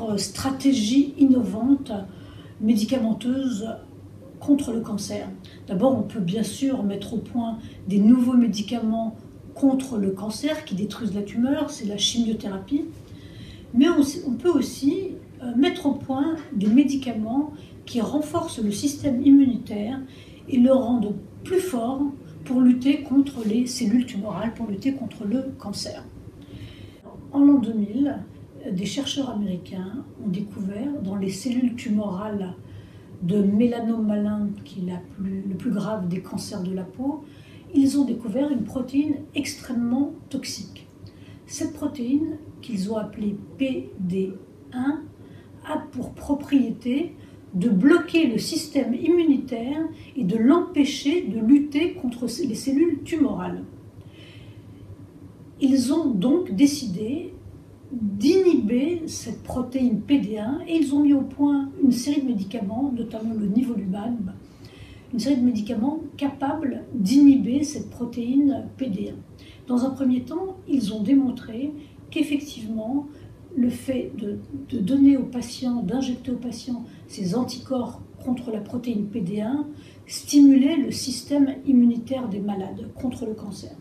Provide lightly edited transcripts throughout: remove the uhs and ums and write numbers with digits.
plusieurs stratégies innovantes médicamenteuses contre le cancer. D'abord, on peut bien sûr mettre au point des nouveaux médicaments contre le cancer qui détruisent la tumeur, c'est la chimiothérapie. Mais on peut aussi mettre au point des médicaments qui renforcent le système immunitaire et le rendent plus fort pour lutter contre les cellules tumorales, pour lutter contre le cancer. En l'an 2000, des chercheurs américains ont découvert dans les cellules tumorales de mélanome malin, qui est le plus grave des cancers de la peau, ils ont découvert une protéine extrêmement toxique. Cette protéine, qu'ils ont appelée PD1, a pour propriété de bloquer le système immunitaire et de l'empêcher de lutter contre les cellules tumorales. Ils ont donc décidé d'inhiber cette protéine PD1 et ils ont mis au point une série de médicaments, notamment le nivolumab, une série de médicaments capables d'inhiber cette protéine PD1. Dans un premier temps, ils ont démontré qu'effectivement, le fait de donner aux patients, d'injecter aux patients ces anticorps contre la protéine PD1 stimulait le système immunitaire des malades contre le cancer.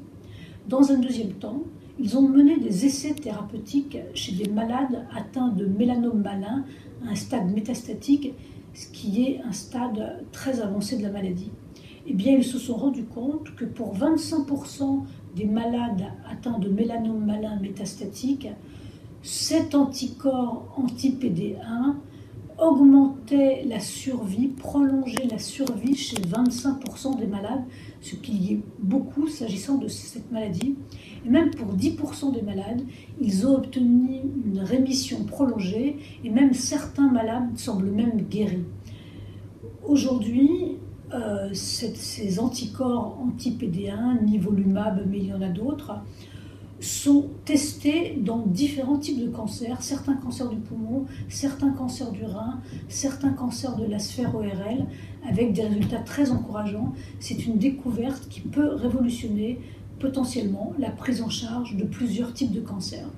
Dans un deuxième temps, ils ont mené des essais thérapeutiques chez des malades atteints de mélanome malin à un stade métastatique, ce qui est un stade très avancé de la maladie. Eh bien, ils se sont rendus compte que pour 25% des malades atteints de mélanome malin métastatique, cet anticorps anti-PD1 augmentait la survie, prolongeait la survie chez 25% des malades, ce qui y est beaucoup s'agissant de cette maladie. Et même pour 10% des malades, ils ont obtenu une rémission prolongée et même certains malades semblent même guéris. Aujourd'hui, ces anticorps anti-PD1, nivolumab, mais il y en a d'autres, sont testés dans différents types de cancers, certains cancers du poumon, certains cancers du rein, certains cancers de la sphère ORL, avec des résultats très encourageants. C'est une découverte qui peut révolutionner potentiellement la prise en charge de plusieurs types de cancers.